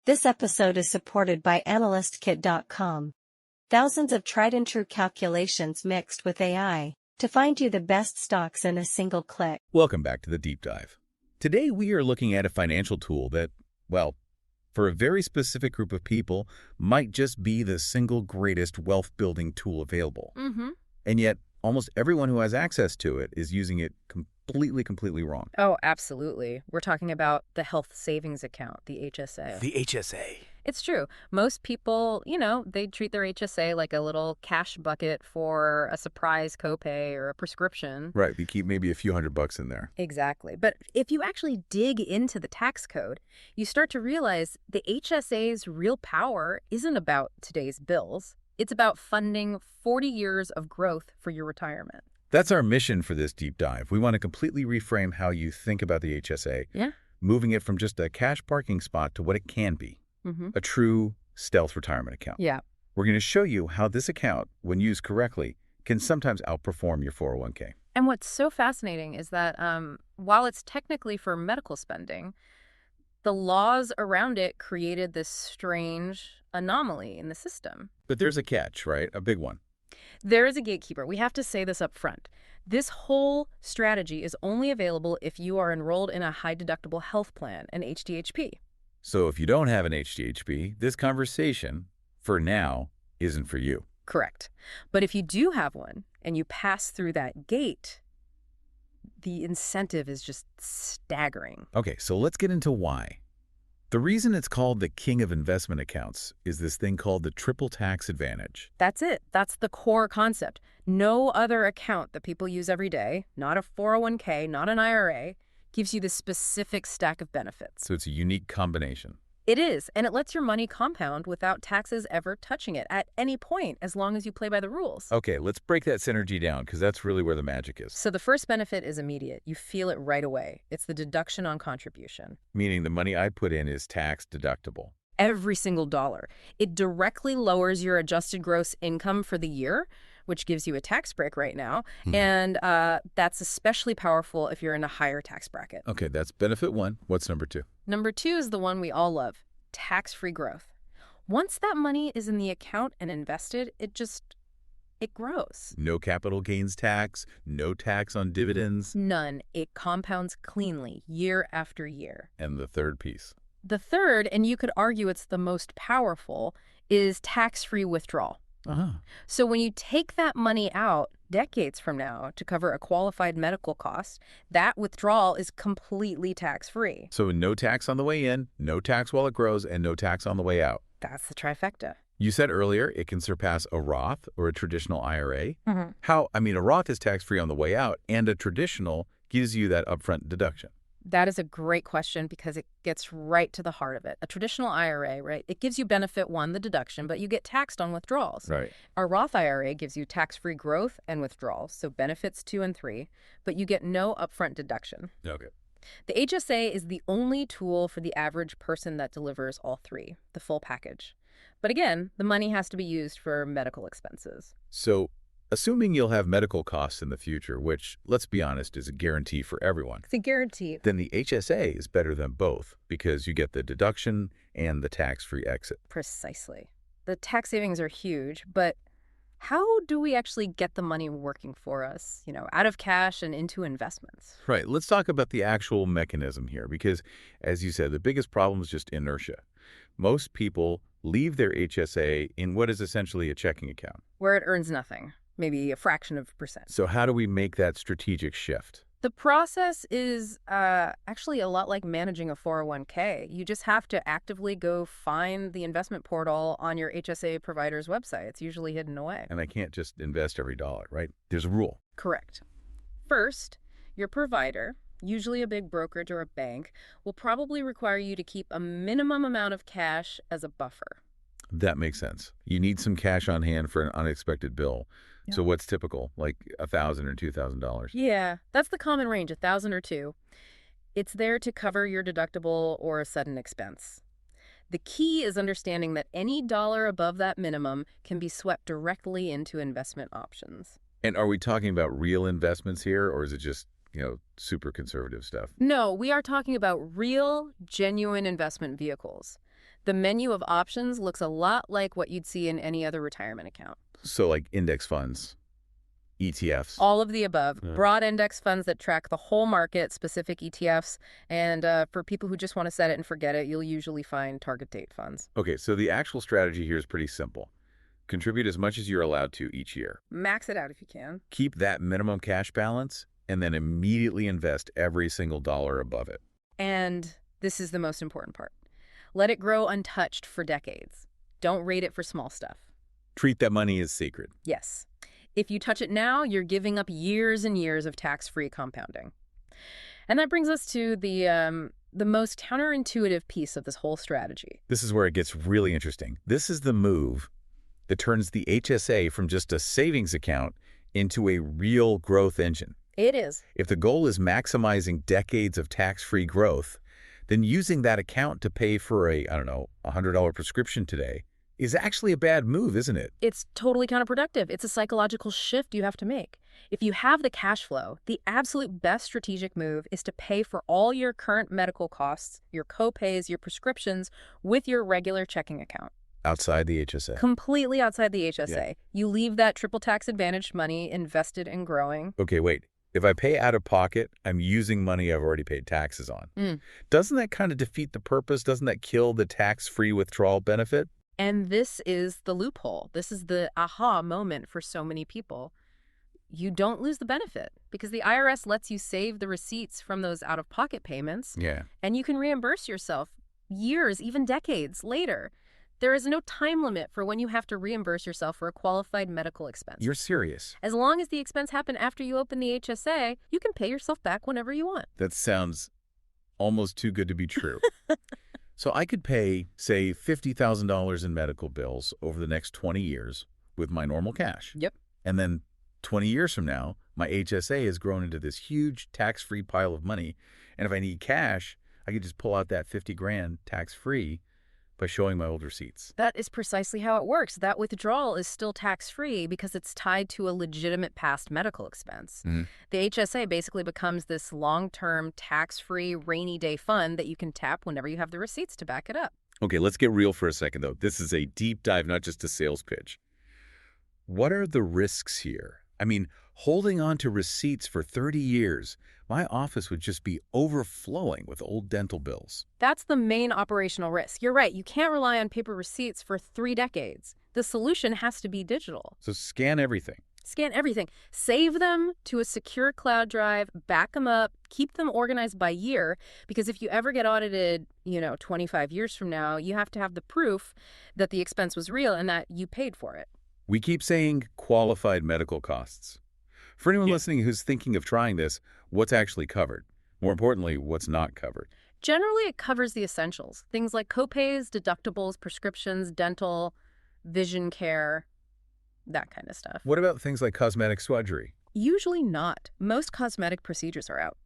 This episode is supported by AnalystKit.com. Thousands of tried-and-true calculations mixed with AI to find you the best stocks in a single click. Welcome back to the Deep Dive. Today we are looking at a financial tool that, well, for a very specific group of people, might just be the single greatest wealth-building tool available. And yet, almost everyone who has access to it is using it completely wrong. Oh, absolutely. We're talking about the health savings account, the HSA. The HSA. It's true. Most people, they treat their HSA like a little cash bucket for a surprise copay or a prescription. Right. You keep maybe a few $100 in there. Exactly. But if you actually dig into the tax code, you start to realize the HSA's real power isn't about today's bills. It's about funding 40 years of growth for your retirement. That's our mission for this deep dive. We want to completely reframe how you think about the HSA, moving it from just a cash parking spot to what it can be, a true stealth retirement account. Yeah. We're going to show you how this account, when used correctly, can sometimes outperform your 401k. And what's so fascinating is that while it's technically for medical spending, the laws around it created this strange anomaly in the system. But there's a catch, right? A big one. There is a gatekeeper. We have to say this up front. This whole strategy is only available if you are enrolled in a high-deductible health plan, an HDHP. So if you don't have an HDHP, this conversation, for now, isn't for you. Correct. But if you do have one and you pass through that gate, the incentive is just staggering. Okay, so let's get into why. The reason it's called the king of investment accounts is this thing called the triple tax advantage. That's it. That's the core concept. No other account that people use every day, not a 401k, not an IRA, gives you this specific stack of benefits. So it's a unique combination. It is, and it lets your money compound without taxes ever touching it at any point, as long as you play by the rules. Okay, let's break that synergy down, because that's really where the magic is. So the first benefit is immediate. You feel it right away. It's the deduction on contribution. Meaning the money I put in is tax deductible. Every single dollar. It directly lowers your adjusted gross income for the year, which gives you a tax break right now. And that's especially powerful if you're in a higher tax bracket. Okay, that's benefit one. What's number two? Number two is the one we all love, tax-free growth. Once that money is in the account and invested, it grows. No capital gains tax, no tax on dividends. None. It compounds cleanly year after year. And the third piece? The third, and you could argue it's the most powerful, is tax-free withdrawal. So when you take that money out decades from now to cover a qualified medical cost, that withdrawal is completely tax-free. So no tax on the way in, no tax while it grows, and no tax on the way out. That's the trifecta. You said earlier it can surpass a Roth or a traditional IRA. A Roth is tax-free on the way out, and a traditional gives you that upfront deduction. That is a great question because it gets right to the heart of it. A traditional IRA, right, it gives you benefit one, the deduction, but you get taxed on withdrawals. Right. A Roth IRA gives you tax-free growth and withdrawals, so benefits 2 and 3, but you get no upfront deduction. Okay. The HSA is the only tool for the average person that delivers all three, the full package. But again, the money has to be used for medical expenses. So, assuming you'll have medical costs in the future, which, let's be honest, is a guarantee for everyone. It's a guarantee. Then the HSA is better than both because you get the deduction and the tax-free exit. Precisely. The tax savings are huge, but how do we actually get the money working for us, out of cash and into investments? Right. Let's talk about the actual mechanism here because, as you said, the biggest problem is just inertia. Most people leave their HSA in what is essentially a checking account. Where it earns nothing. Maybe a fraction of a percent. So how do we make that strategic shift? The process is actually a lot like managing a 401k. You just have to actively go find the investment portal on your HSA provider's website. It's usually hidden away. And I can't just invest every dollar, right? There's a rule. Correct. First, your provider, usually a big brokerage or a bank, will probably require you to keep a minimum amount of cash as a buffer. That makes sense. You need some cash on hand for an unexpected bill. Yeah. So what's typical, like $1,000 or $2,000? Yeah, that's the common range, 1,000 or 2. It's there to cover your deductible or a sudden expense. The key is understanding that any dollar above that minimum can be swept directly into investment options. And are we talking about real investments here, or is it just, super conservative stuff? No, we are talking about real, genuine investment vehicles. The menu of options looks a lot like what you'd see in any other retirement account. So like index funds, ETFs. All of the above. Yeah. Broad index funds that track the whole market, specific ETFs. And for people who just want to set it and forget it, you'll usually find target date funds. Okay, so the actual strategy here is pretty simple. Contribute as much as you're allowed to each year. Max it out if you can. Keep that minimum cash balance, and then immediately invest every single dollar above it. And this is the most important part. Let it grow untouched for decades. Don't rate it for small stuff. Treat that money as sacred. Yes. If you touch it now, you're giving up years and years of tax-free compounding. And that brings us to the most counterintuitive piece of this whole strategy. This is where it gets really interesting. This is the move that turns the HSA from just a savings account into a real growth engine. It is. If the goal is maximizing decades of tax-free growth, then using that account to pay for a, $100 prescription today is actually a bad move, isn't it? It's totally counterproductive. It's a psychological shift you have to make. If you have the cash flow, the absolute best strategic move is to pay for all your current medical costs, your co-pays, your prescriptions with your regular checking account. Outside the HSA. Completely outside the HSA. Yeah. You leave that triple tax advantage money invested and growing. Okay, wait. If I pay out of pocket, I'm using money I've already paid taxes on. Doesn't that kind of defeat the purpose? Doesn't that kill the tax-free withdrawal benefit? And this is the loophole. This is the aha moment for so many people. You don't lose the benefit because the IRS lets you save the receipts from those out-of-pocket payments. Yeah. And you can reimburse yourself years, even decades later. There is no time limit for when you have to reimburse yourself for a qualified medical expense. You're serious? As long as the expense happened after you open the HSA, you can pay yourself back whenever you want. That sounds almost too good to be true. So I could pay, say, $50,000 in medical bills over the next 20 years with my normal cash. Yep. And then 20 years from now, my HSA has grown into this huge tax-free pile of money. And if I need cash, I could just pull out that 50 grand tax-free by showing my old receipts. That is precisely how it works. That withdrawal is still tax-free because it's tied to a legitimate past medical expense. The HSA basically becomes this long-term, tax-free, rainy day fund that you can tap whenever you have the receipts to back it up. Okay, let's get real for a second, though. This is a deep dive, not just a sales pitch. What are the risks here? I mean, holding on to receipts for 30 years, my office would just be overflowing with old dental bills. That's the main operational risk. You're right. You can't rely on paper receipts for 3 decades. The solution has to be digital. So scan everything. Scan everything. Save them to a secure cloud drive, back them up, keep them organized by year, because if you ever get audited, 25 years from now, you have to have the proof that the expense was real and that you paid for it. We keep saying qualified medical costs. For anyone listening who's thinking of trying this, what's actually covered? More importantly, what's not covered? Generally, it covers the essentials. Things like copays, deductibles, prescriptions, dental, vision care, that kind of stuff. What about things like cosmetic surgery? Usually not. Most cosmetic procedures are out.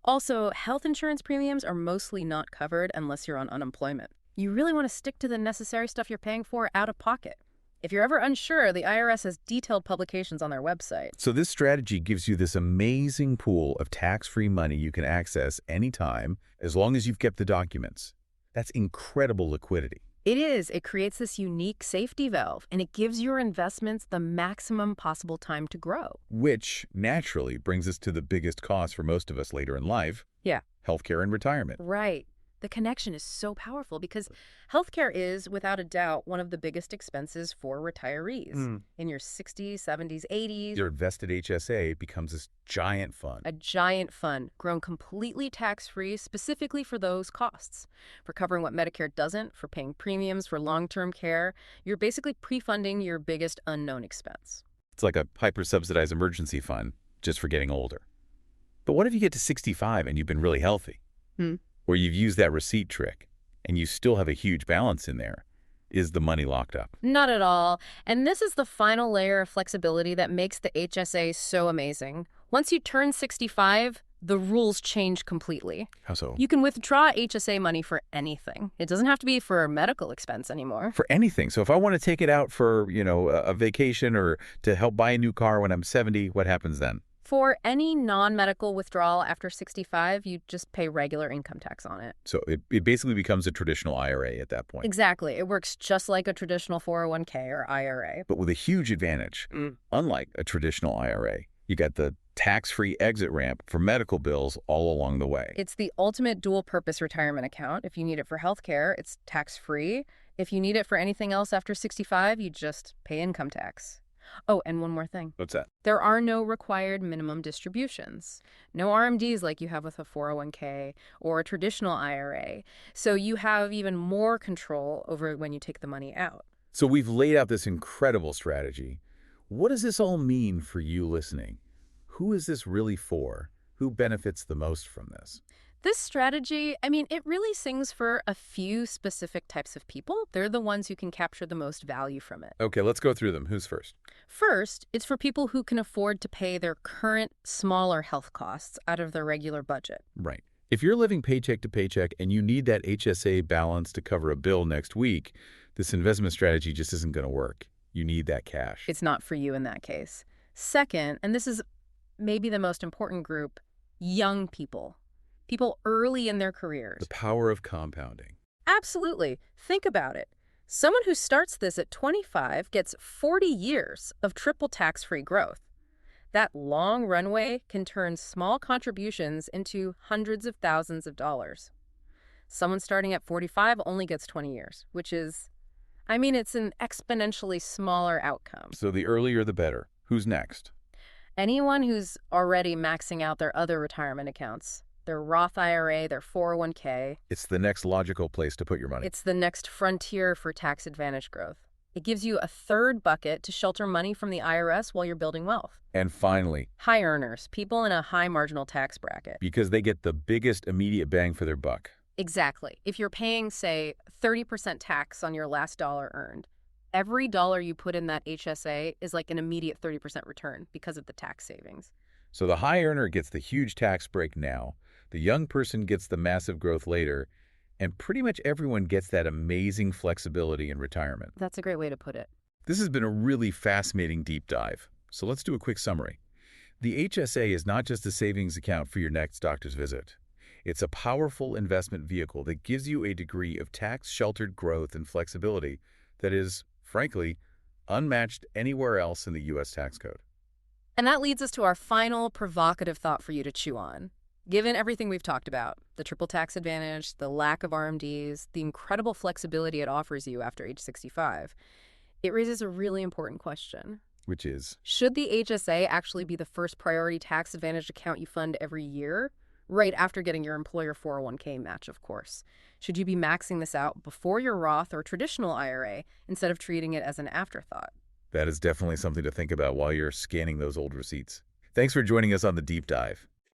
Also, health insurance premiums are mostly not covered unless you're on unemployment. You really want to stick to the necessary stuff you're paying for out of pocket. If you're ever unsure, the IRS has detailed publications on their website. So this strategy gives you this amazing pool of tax-free money you can access anytime, as long as you've kept the documents. That's incredible liquidity. It is. It creates this unique safety valve, and it gives your investments the maximum possible time to grow. Which naturally brings us to the biggest cost for most of us later in life. Yeah. Healthcare and retirement. Right. The connection is so powerful because healthcare is, without a doubt, one of the biggest expenses for retirees. In your 60s, 70s, 80s. Your invested HSA becomes this giant fund. A giant fund grown completely tax-free specifically for those costs. For covering what Medicare doesn't, for paying premiums, for long-term care. You're basically pre-funding your biggest unknown expense. It's like a hyper-subsidized emergency fund just for getting older. But what if you get to 65 and you've been really healthy? Or you've used that receipt trick, and you still have a huge balance in there. Is the money locked up? Not at all. And this is the final layer of flexibility that makes the HSA so amazing. Once you turn 65, the rules change completely. How so? You can withdraw HSA money for anything. It doesn't have to be for a medical expense anymore. For anything. So if I want to take it out for, a vacation or to help buy a new car when I'm 70, what happens then? For any non-medical withdrawal after 65, you just pay regular income tax on it. So it basically becomes a traditional IRA at that point. Exactly. It works just like a traditional 401k or IRA. But with a huge advantage. Unlike a traditional IRA, you got the tax-free exit ramp for medical bills all along the way. It's the ultimate dual-purpose retirement account. If you need it for healthcare, it's tax-free. If you need it for anything else after 65, you just pay income tax. Oh, and one more thing. What's that? There are no required minimum distributions. No RMDs like you have with a 401k or a traditional IRA. So you have even more control over when you take the money out. So we've laid out this incredible strategy. What does this all mean for you listening? Who is this really for? Who benefits the most from this? This strategy, it really sings for a few specific types of people. They're the ones who can capture the most value from it. Okay, let's go through them. Who's first? First, it's for people who can afford to pay their current, smaller health costs out of their regular budget. Right. If you're living paycheck to paycheck and you need that HSA balance to cover a bill next week, this investment strategy just isn't going to work. You need that cash. It's not for you in that case. Second, and this is maybe the most important group, young people. People early in their careers. The power of compounding. Absolutely. Think about it. Someone who starts this at 25 gets 40 years of triple tax-free growth. That long runway can turn small contributions into hundreds of thousands of dollars. Someone starting at 45 only gets 20 years, which is, it's an exponentially smaller outcome. So the earlier the better. Who's next? Anyone who's already maxing out their other retirement accounts. Their Roth IRA, their 401k. It's the next logical place to put your money. It's the next frontier for tax advantage growth. It gives you a third bucket to shelter money from the IRS while you're building wealth. And finally, high earners, people in a high marginal tax bracket. Because they get the biggest immediate bang for their buck. Exactly. If you're paying, say, 30% tax on your last dollar earned, every dollar you put in that HSA is like an immediate 30% return because of the tax savings. So the high earner gets the huge tax break now. The young person gets the massive growth later, and pretty much everyone gets that amazing flexibility in retirement. That's a great way to put it. This has been a really fascinating deep dive. So let's do a quick summary. The HSA is not just a savings account for your next doctor's visit. It's a powerful investment vehicle that gives you a degree of tax-sheltered growth and flexibility that is, frankly, unmatched anywhere else in the U.S. tax code. And that leads us to our final provocative thought for you to chew on. Given everything we've talked about, the triple tax advantage, the lack of RMDs, the incredible flexibility it offers you after age 65, it raises a really important question. Which is? Should the HSA actually be the first priority tax advantage account you fund every year? Right after getting your employer 401k match, of course. Should you be maxing this out before your Roth or traditional IRA instead of treating it as an afterthought? That is definitely something to think about while you're scanning those old receipts. Thanks for joining us on the Deep Dive.